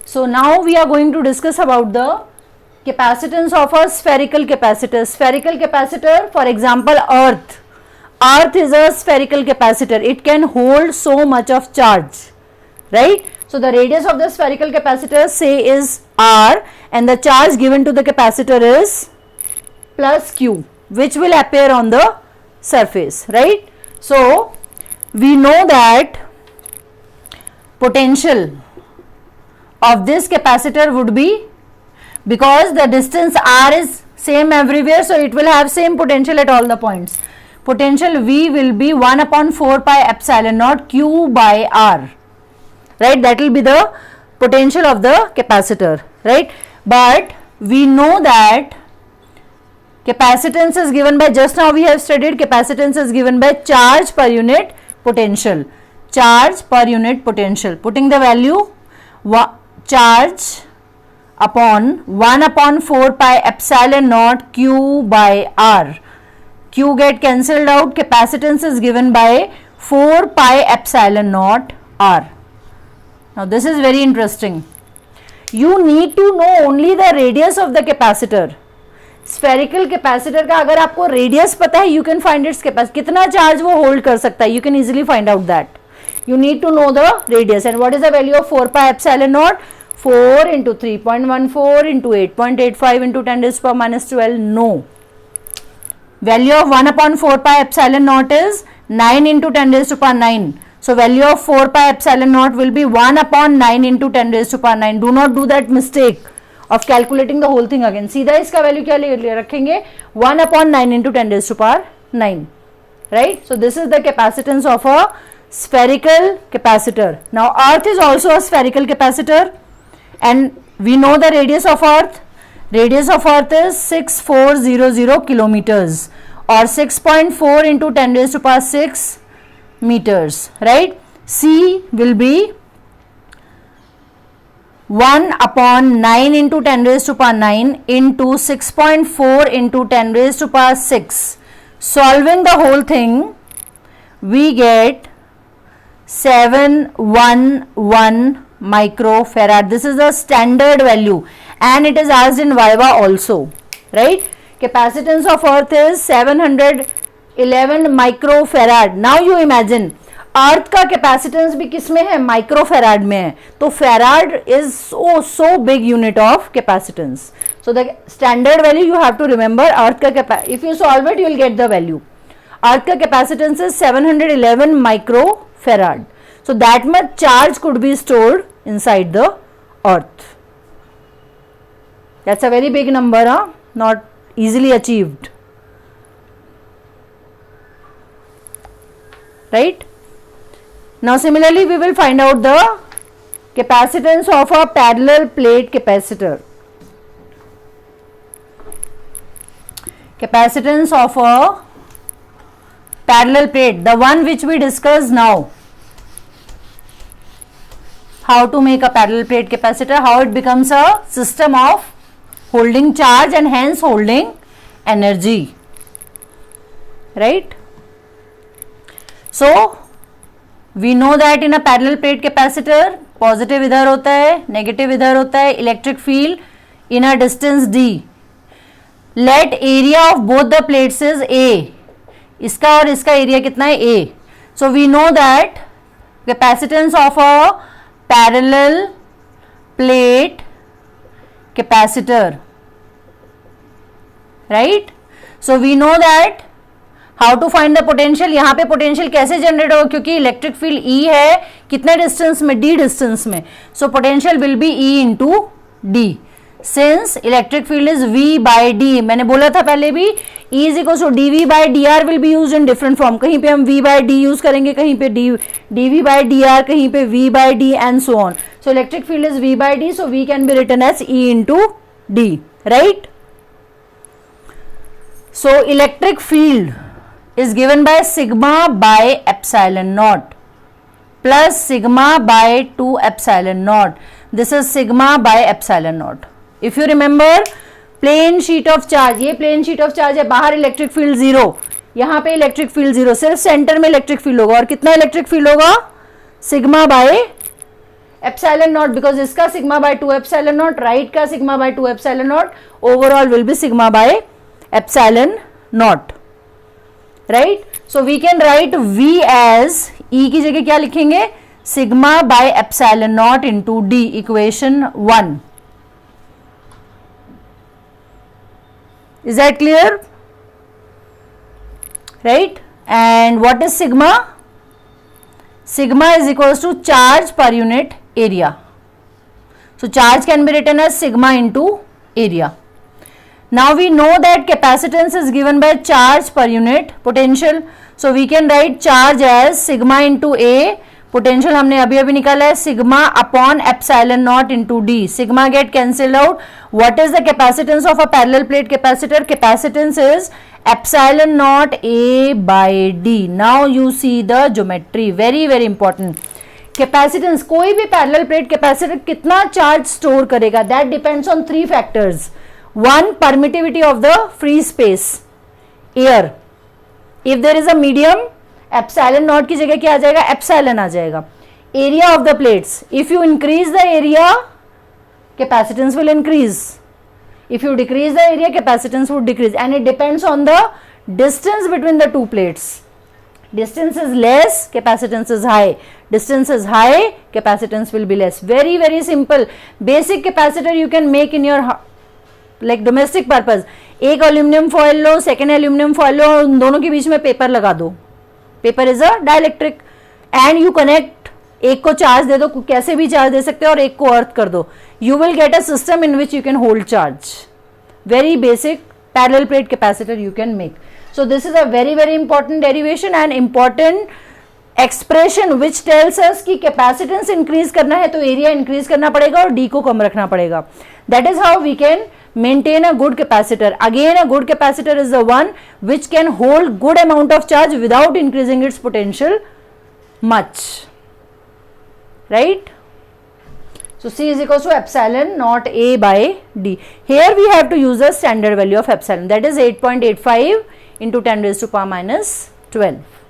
So now we are going to discuss about the capacitance of a spherical capacitor. Spherical capacitor, for example, earth. Earth is a spherical capacitor. It can hold so much of charge, right? So the radius of the spherical capacitor, say, is r, and the charge given to the capacitor is plus q, which will appear on the surface, right? So we know that potential of this capacitor would be, because the distance r is same everywhere, so it will have same potential at all the points. Potential V will be 1 upon 4 pi epsilon naught q by r, right? That will be the potential of the capacitor, right? But we know that capacitance is given by, just now we have studied, capacitance is given by charge per unit potential. Charge per unit potential. Putting the value charge upon 1 upon 4 pi epsilon naught q by r. Q get cancelled out. Capacitance is given by 4 pi epsilon naught r. Now this is very interesting. You need to know only the radius of the capacitor. Spherical capacitor का अगर आपको radius पता है, you can find its capacity. कितना charge वो hold कर सकता है, you can easily find out that. You need to know the radius. And what is the value of 4 pi epsilon naught? 4 into 3.14 into 8.85 into 10 raised to power minus 12. No. Value of 1 upon 4 pi epsilon naught is 9 into 10 raised to power 9. So value of 4 pi epsilon naught will be 1 upon 9 into 10 raised to power 9. Do not do that mistake of calculating the whole thing again. सीधा इसका value क्या ले रखेंगे? 1 upon 9 into 10 raised to power 9. Right? So this is the capacitance of a spherical capacitor. Now earth is also a spherical capacitor, and we know the radius of earth. Radius of earth is 6400 kilometers, or 6.4 into 10 raised to power 6 meters, right? C will be 1 upon 9 into 10 raised to power 9 into 6.4 into 10 raised to power 6. Solving the whole thing, we get 711 microfarad. This is the standard value, and it is asked in Viva also, right? Capacitance of earth is 711 microfarad. Now you imagine, अर्थ का capacitance भी किस में है? Microfarad में है. तो farad is so big unit of capacitance. So the standard value you have to remember. अर्थ का if you solve it, you will get the value. अर्थ का capacitance is 711 microfarad. So that much charge could be stored inside the earth. That's a very big number, huh? Not easily achieved, right? Now similarly we will find out the capacitance of a parallel plate capacitor. Capacitance of a parallel plate, the one which we discussed now. How to make a parallel plate capacitor, how it becomes a system of holding charge and hence holding energy, right? So we know that in a parallel plate capacitor, positive इधर होता है, negative इधर होता है, electric field in a distance d. Let area of both the plates is A. इसका और इसका area कितना है? A. So we know that capacitance of a parallel plate capacitor, right? So we know that how to find the potential. यहाँ पे potential कैसे generate होगा? क्योंकि electric field E है कितने distance में? D distance में. So potential will be E into D. Since electric field is V by D, मैंने बोला था पहले भी, E is equals to dV by dr will be used in different form. कहीं पे हम V by D use करेंगे, कहीं पे dV by dr, कहीं पे V by D and so on. So electric field is V by D, so V can be written as E into D, right? So electric field is given by sigma by epsilon naught plus sigma by 2 epsilon naught. This is sigma by epsilon naught. If you remember, plane sheet of charge, ये plane sheet of charge है, बाहर electric field 0, यहाँ पे electric field 0, सिर्फ centre में electric field होगा, और कितना इलेक्ट्रिक फील्ड होगा? Sigma bye epsilon naught, because इसका sigma by 2 epsilon naught, right का sigma by 2 epsilon naught, overall will be sigma by epsilon naught, right? So we can write V as E की जगह क्या लिखेंगे, sigma by epsilon naught into D, equation 1. Is that clear? Right? And what is sigma? Sigma is equals to charge per unit area. So charge can be written as sigma into area. Now we know that capacitance is given by charge per unit potential. So we can write charge as sigma into A. Potential हमने अभी अभी निकाला है sigma upon epsilon naught into D. Sigma get cancelled out. What is the capacitance of a parallel plate capacitor? Capacitance is epsilon naught A by D. Now you see the geometry, very very important. Capacitance, कोई भी parallel plate capacitor कितना charge store करेगा, that depends on 3 factors. One, permittivity of the free space, air. If there is a medium, epsilon naught की जगह क्या आ जाएगा, epsilon आ जाएगा. Area of the plates, if you increase the area, capacitance will increase. If you decrease the area, capacitance would decrease, and it depends on the distance between the two plates. Distance is less, capacitance is high. Distance is high, capacitance will be less. Very very simple. Basic capacitor you can make in your like domestic purpose. एक aluminum foil लो, second aluminum foil लो, उन दोनों के बीच में paper लगा दो. Paper is a dielectric, and you connect, एक को charge दे दो, कैसे भी चार्ज दे सकते हो, और एक को अर्थ कर दो. You will get a system in which you can hold charge. Very basic parallel plate capacitor you can make. So this is a very very important derivation and important expression which tells us कि capacitance increase करना है तो area increase करना पड़ेगा और D को कम रखना पड़ेगा. That is how we can maintain a good capacitor. Again, a good capacitor is the one which can hold good amount of charge without increasing its potential much, right? So C is equals to epsilon naught A by D. Here we have to use a standard value of epsilon, that is 8.85 into 10 raised to power minus 12.